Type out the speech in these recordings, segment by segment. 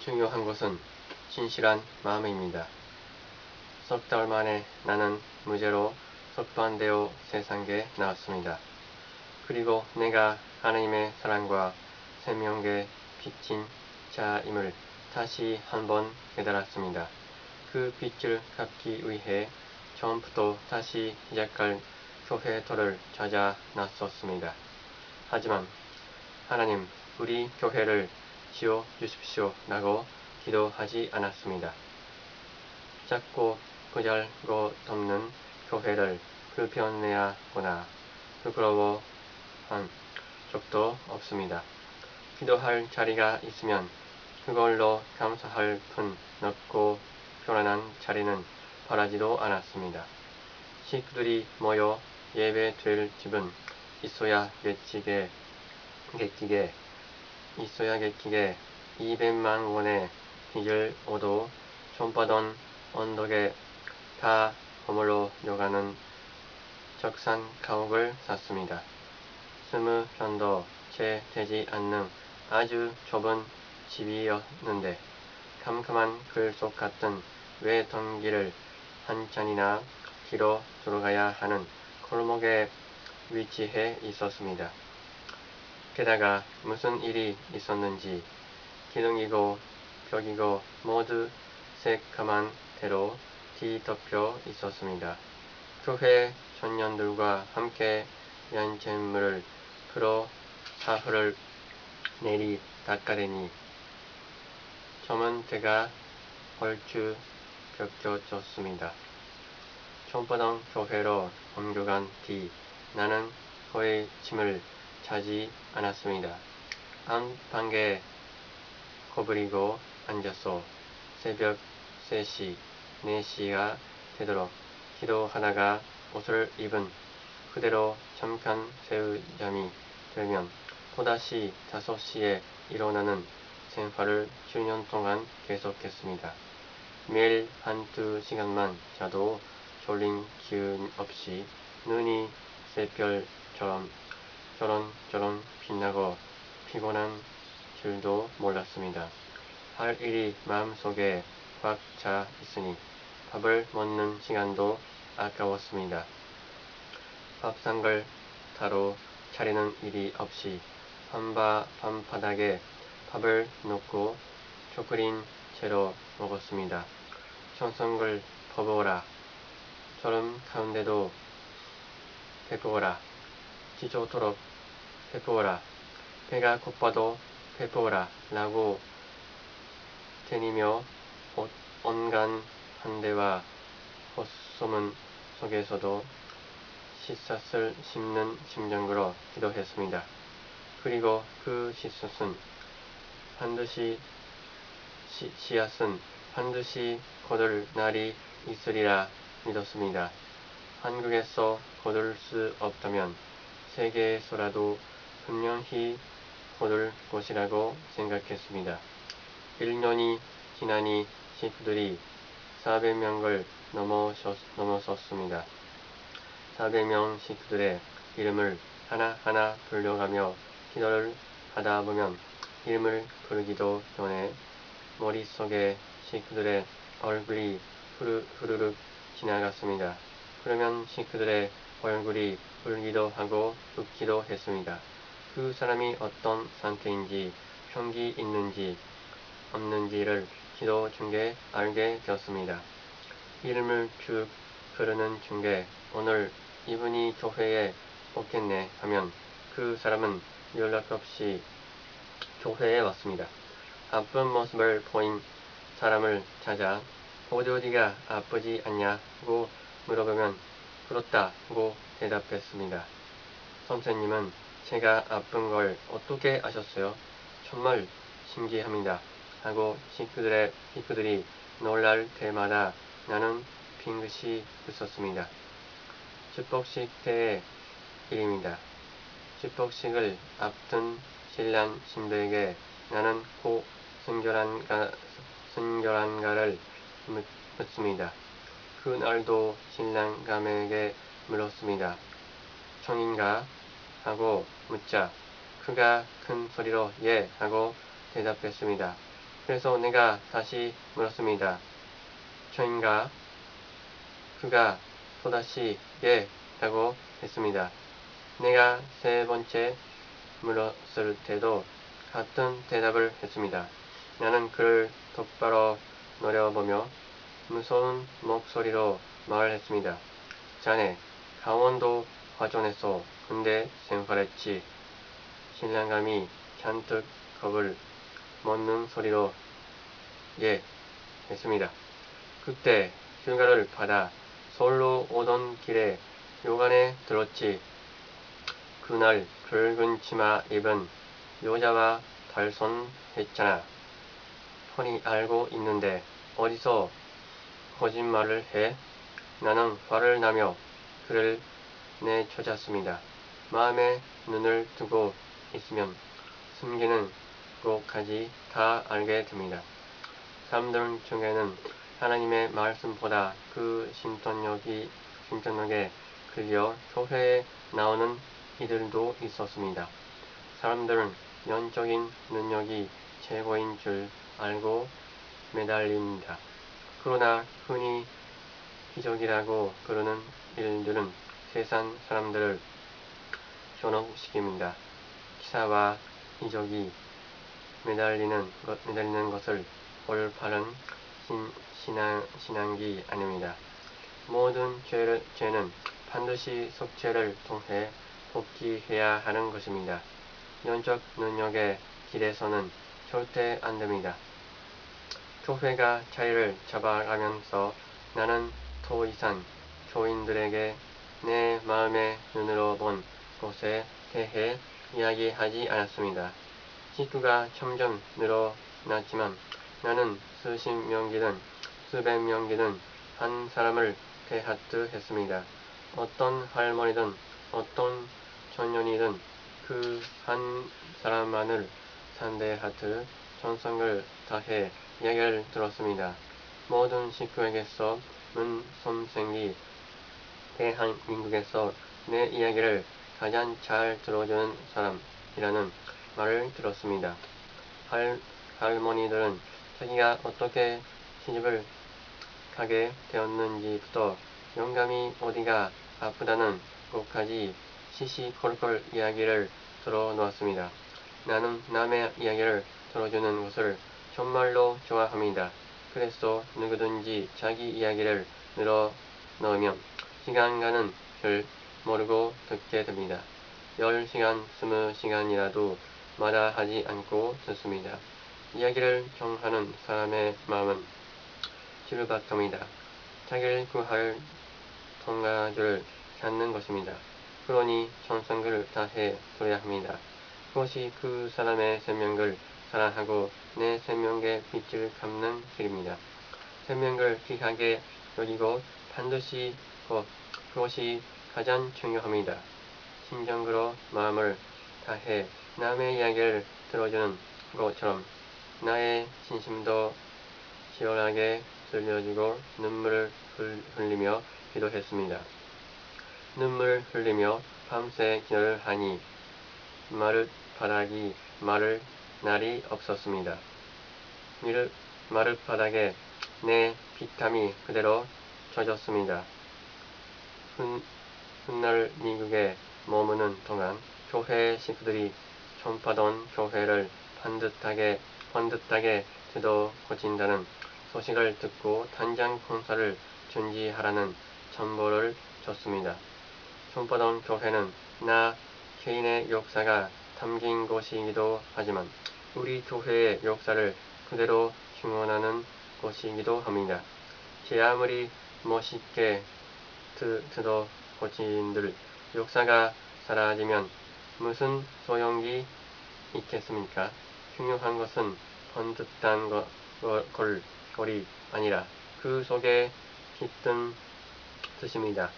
중요한 것은 진실한 마음입니다. 석 달 만에 나는 무죄로 석방되어 세상에 나왔습니다. 그리고 내가 하나님의 사랑과 생명의 빛인 자임을 다시 한번 깨달았습니다. 그 빛을 갚기 위해 처음부터 다시 시작할 교회터를 찾아 나섰습니다. 하지만 하나님, 우리 교회를 지어 주십시오 라고 기도하지 않았습니다. 작고 보잘것없는 교회를 불편해하거나 부끄러워한 적도 없습니다. 기도할 자리가 있으면 그걸로 감사할 뿐 넓고 편안한 자리는 바라지도 않았습니다. 식구들이 모여 예배드릴 집은 있어야겠기에 200만 원의 빚을 얻어 손바닥 언덕에 다 허물러 여가는 적산 가옥을 샀습니다. 20평도 채 되지 않는 아주 좁은 집이었는데 캄캄한 글 속 같은 외동길을 한참이나 길어 들어가야 하는 골목에 위치해 있었습니다. 게다가 무슨 일이 있었는지 기둥이고 벽이고 모두 새까만 대로 뒤덮여 있었습니다. 교회 청년들과 함께 양잿물을 풀어 사흘을 내리 닦아대니 저먼때가 얼추 벗겨졌습니다. 손바닥 교회로 옮겨간 뒤 나는 거의 짐을 차지 않았습니다. 안방에 거부리고 앉아서 새벽 3시, 4시가 되도록 기도하다가 옷을 입은 그대로 잠깐 새우잠이 들면 또다시 5시에 일어나는 생활을 7년 동안 계속했습니다. 매일 1~2시간만 자도 졸린 기운 없이 눈이 새별처럼 저런저런 빛나고 피곤한 줄도 몰랐습니다. 할 일이 마음속에 꽉 차 있으니 밥을 먹는 시간도 아까웠습니다. 밥상을 따로 차리는 일이 없이 밤바닥에 밥을 놓고 쪼그린 채로 먹었습니다. 천성을 퍼부어라. 졸음 가운데도 베푸어라. 지쳐도록 베푸어라. 배가 고파도 베푸어라 라고 되니며 온갖 한대와 헛소문 속에서도 씨앗을 심는 심정으로 기도했습니다. 그리고 그 씨앗은 반드시 거둘 날이 있으리라 믿었습니다. 한국에서 거둘 수 없다면 세계에서라도 분명히 거둘 것이라고 생각했습니다. 1년이 지나니 식구들이 400명을 넘어섰습니다. 400명 식구들의 이름을 하나하나 불러가며 기도를 하다 보면 이름을 부르기도 전에 머릿속에 식구들의 얼굴이 후루룩 지나갔습니다. 그러면 식구들의 얼굴이 울기도 하고 웃기도 했습니다. 그 사람이 어떤 상태인지 병이 있는지 없는지를 기도 중에 알게 되었습니다. 이름을 쭉 부르는 중에 오늘 이분이 교회에 오겠네 하면 그 사람은 연락 없이 교회에 왔습니다. 아픈 모습을 보인 사람을 찾아 어디가 아프지 않냐고 물어보면 그렇다고 대답했습니다. 선생님은 제가 아픈 걸 어떻게 아셨어요? 정말 신기합니다. 하고 식구들이 놀랄 때마다 나는 빙긋이 웃었습니다. 축복식 때의 일입니다. 축복식을 앞둔 신랑 신부에게 나는 꼭 순결한가를 묻습니다. 그날도 신랑 감에게 물었습니다. 청인가? 하고 묻자 그가 큰 소리로 예 하고 대답했습니다. 그래서 내가 다시 물었습니다. 저인가? 그가 또다시 예 라고 했습니다. 내가 세 번째 물었을 때도 같은 대답을 했습니다. 나는 그를 똑바로 노려보며 무서운 목소리로 말했습니다. 자네 강원도 화전에서 군대 생활했지. 신랑감이 잔뜩 겁을 먹는 소리로 예 했습니다. 그때 휴가를 받아 서울로 오던 길에 요간에 들었지. 그날 붉은 치마 입은 여자와 달손했잖아. 뻔히 알고 있는데 어디서 거짓말을 해? 나는 화를 나며 그를 내쫓았습니다. 마음에 눈을 뜨고 있으면 숨기는 것까지 다 알게 됩니다. 사람들 중에는 하나님의 말씀보다 그 신통력에 끌려 교회에 나오는 이들도 있었습니다. 사람들은 영적인 능력이 최고인 줄 알고 매달립니다. 그러나 흔히 기적이라고 부르는 일들은 세상 사람들을 현혹시킵니다. 기사와 기적이 매달리는 것을 올바른 신앙이 아닙니다. 모든 죄는 반드시 속죄를 통해 복귀해야 하는 것입니다. 영적 능력의 길에서는 절대 안 됩니다. 교회가 자리를 잡아가면서 나는 더 이상 교인들에게 내 마음의 눈으로 본 것에 대해 이야기하지 않았습니다. 식구가 점점 늘어났지만 나는 수십 명이든 수백 명이든 한 사람을 대하듯 했습니다. 어떤 할머니든 어떤 청년이든 그 한 사람만을 상대하듯 정성을 다해 이야기를 들었습니다. 모든 식구에게서 문 선생이 대한민국에서 내 이야기를 가장 잘 들어주는 사람이라는 말을 들었습니다. 할머니들은 자기가 어떻게 시집을 가게 되었는지부터 영감이 어디가 아프다는 것까지 시시콜콜 이야기를 들어놓았습니다. 나는 남의 이야기를 들어주는 것을 정말로 좋아합니다. 그래서 누구든지 자기 이야기를 늘어놓으면 시간 가는 줄 모르고 듣게 됩니다. 10시간, 20시간이라도 마다하지 않고 듣습니다. 이야기를 경하는 사람의 마음은 지루박합니다. 자기를 구할 통가주를 찾는 것입니다. 그러니 정성을 다해 들어야 합니다. 그것이 그 사람의 생명을 사랑하고 내 생명의 빛을 갚는 길입니다. 생명을 귀하게 여기고 반드시 그것이 가장 중요합니다. 진정으로 마음을 다해 남의 이야기를 들어주는 것처럼 나의 진심도 시원하게 들려주고 눈물을 흘리며 기도했습니다. 눈물 흘리며 밤새 기도를 하니 마룻바닥이 마를 날이 없었습니다. 마룻바닥에 내 피땀이 그대로 젖었습니다. 훗날 미국에 머무는 동안 교회 식구들이 전파던 교회를 반듯하게 뜯어 고친다는 소식을 듣고 당장 공사를 중지하라는 전보를 줬습니다. 전파던 교회는 나 개인의 역사가 담긴 곳이기도 하지만 우리 교회의 역사를 그대로 증언하는 곳이기도 합니다. 제 아무리 멋있게 뜯어 고친들 역사가 사라지면 무슨 소용이 있겠습니까? 중요한 것은 번듯한 걸이 아니라 그 속에 깃든 뜻입니다.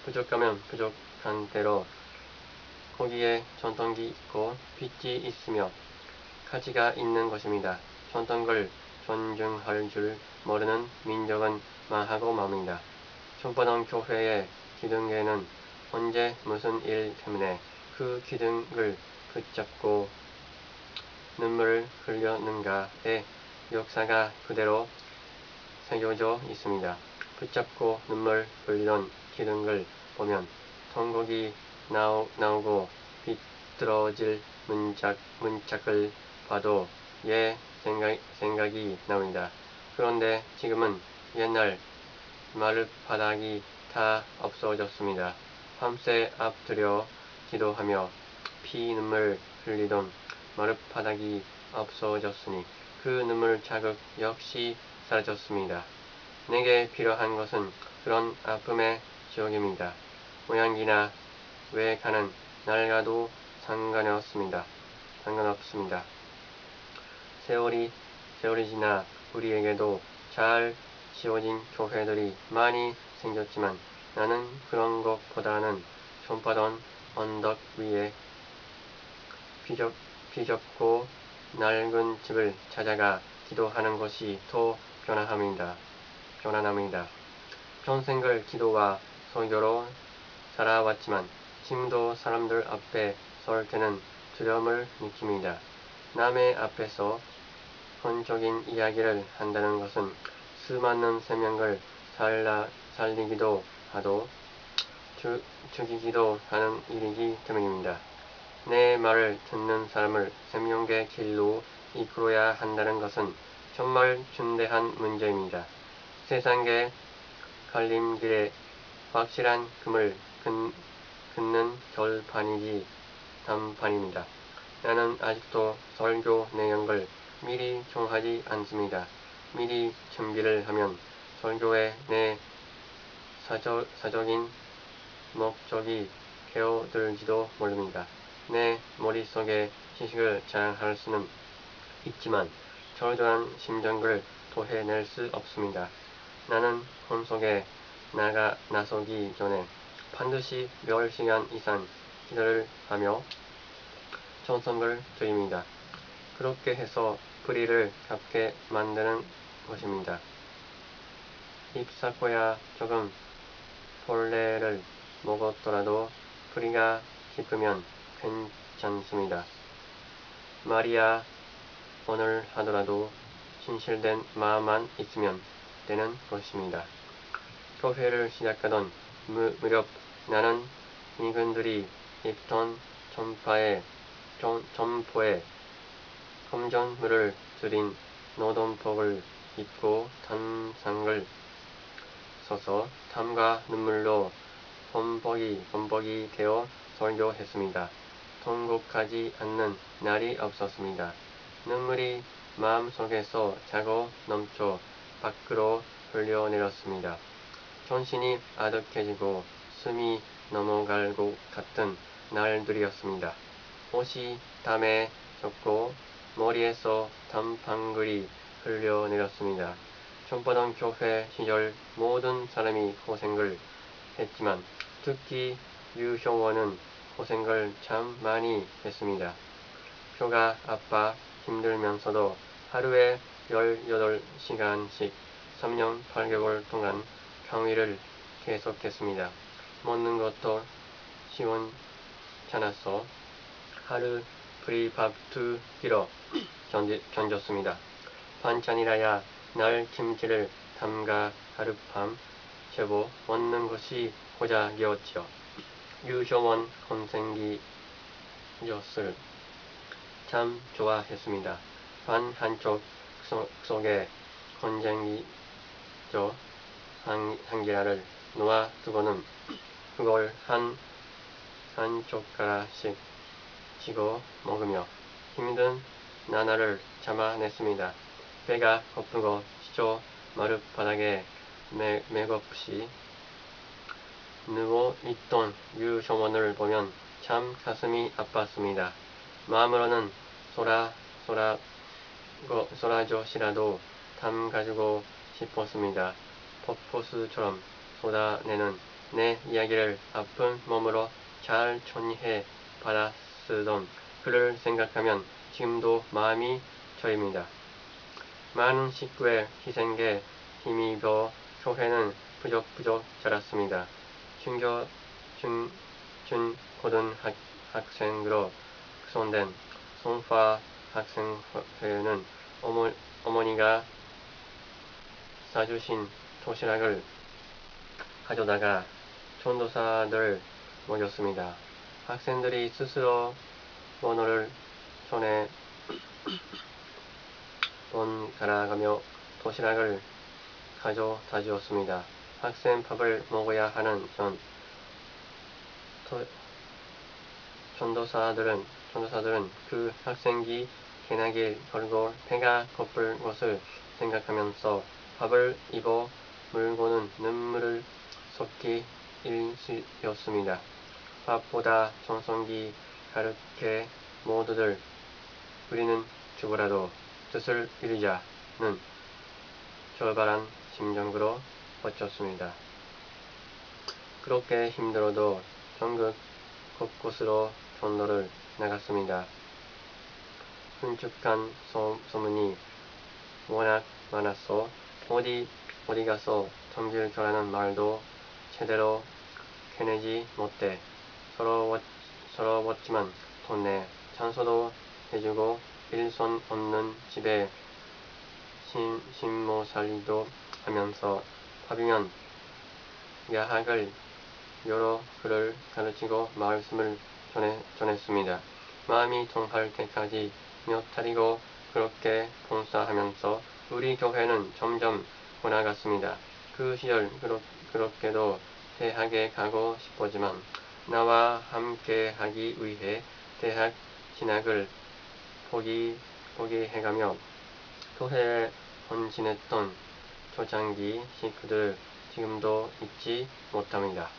부족하면 부족한 대로 거기에 전통이 있고 빛이 있으며 가치가 있는 것입니다. 전통을 존중할 줄 모르는 민족은 망하고 맙니다. 전파던 교회의 기둥에는 언제 무슨 일 때문에 그 기둥을 붙잡고 눈물을 흘렸는가에 역사가 그대로 새겨져 있습니다. 붙잡고 눈물 흘리던 기둥을 보면 통곡이 나오고 비뚤어질 문짝을 봐도 생각이 납니다. 그런데 지금은 옛날 마룻바닥이 다 없어졌습니다. 밤새 엎드려 기도하며 피눈물 흘리던 마룻바닥이 없어졌으니 그 눈물 자국 역시 사라졌습니다. 내게 필요한 것은 그런 아픔의 기억입니다. 모양이나 왜 가는 날과도 상관없습니다. 세월이 지나 우리에게도 잘 지어진 교회들이 많이 생겼지만 나는 그런 것보다는 손바닥 언덕 위에 비좁고 낡은 집을 찾아가 기도하는 것이 더 편안합니다. 평생을 기도와 설교로 살아왔지만 지금도 사람들 앞에 설 때는 두려움을 느낍니다. 남의 앞에서 헌적인 이야기를 한다는 것은 수많은 생명을 살리기도 하고 죽이기도 하는 일이기 때문입니다. 내 말을 듣는 사람을 생명의 길로 이끌어야 한다는 것은 정말 중대한 문제입니다. 세상의 갈림길에 확실한 금을 긋는 결판이지 단판입니다. 나는 아직도 설교 내용을 미리 정하지 않습니다. 미리 준비를 하면 설교의 내 사적인 목적이 깨어들지도 모릅니다. 내 머릿속에 지식을 자랑할 수는 있지만 절절한 심정을 토해낼 수 없습니다. 나는 혼속에 나서기 전에 반드시 몇 시간 이상 기도를 하며 정성을 들입니다. 그렇게 해서 불의를 갚게 만드는 것입니다. 잎사귀야 조금 벌레를 먹었더라도 뿌리가 깊으면 괜찮습니다. 말이야 오늘 하더라도 진실된 마음만 있으면 되는 것입니다. 교회를 시작하던 무렵 나는 이근들이 입던 점포에 검정물을 들인 노동복을 입고 단상을 서서 땀과 눈물로 범벅이 되어 설교했습니다. 통곡하지 않는 날이 없었습니다. 눈물이 마음속에서 차고 넘쳐 밖으로 흘려내렸습니다. 전신이 아득해지고 숨이 넘어갈 것 같은 날들이었습니다. 옷이 땀에 젖고 머리에서 땀방울이 흘러내렸습니다. 전파동 교회 시절 모든 사람이 고생을 했지만 특히 유효원은 고생을 참 많이 했습니다. 표가 아파 힘들면서도 하루에 18시간씩 3년 8개월 동안 강의를 계속했습니다. 먹는 것도 시원찮아서 하루 프리밥 2끼로 견뎠습니다. 반찬이라야 날 김치를 담가 하룻밤 재워 먹는 것이 고작이었지요. 유효원 건생기젓을 참 좋아했습니다. 반 한쪽 속에 건생기젓 한 개알을 놓아 두고는 그걸 한 젓가락씩 쥐고 먹으며 힘든 나날을 참아냈습니다. 배가 고프고 지쳐 마룻바닥에 맥없이 누워있던 유효원을 보면 참 가슴이 아팠습니다. 마음으로는 쏘라젓이라도 담가주고 싶었습니다. 폭포수처럼 쏟아내는 내 이야기를 아픈 몸으로 잘 정리해 받아쓰던 그를 생각하면 지금도 마음이 저립니다. 많은 식구의 희생에 힘입어 교회는 부쩍부쩍 자랐습니다. 중고등학생으로 구성된 송파 학생회는 어머니가 사주신 도시락을 가져다가 전도사들 먹였습니다. 학생들이 스스로 번호를 손에 번갈아가며 도시락을 가져다 주었습니다. 학생 밥을 먹어야 하는 전도사들은 그 학생이 개나길 걸고 배가 고플 것을 생각하면서 밥을 입어 물고는 눈물을 쏟기 일쑤였습니다. 밥보다 정성이 가득해 모두들 우리는 죽으라도 뜻을 이루자는 절박한 심정으로 버텼습니다. 그렇게 힘들어도 전국 곳곳으로 전도를 나갔습니다. 흉측한 소문이 워낙 많아서 어디 가서 정질교라는 말도 제대로 해내지 못해 서러웠지만 동네 장소도 해주고 일손 없는 집에 신모살이도 하면서 밥이면 야학을 여러 글을 가르치고 말씀을 전했습니다. 마음이 통할 때까지 몇 달이고 그렇게 봉사하면서 우리 교회는 점점 커나갔습니다. 그 시절 그렇게도 대학에 가고 싶었지만 나와 함께 하기 위해 대학 진학을 포기해가며 교회에 헌신했던 초창기 식구들 지금도 잊지 못합니다.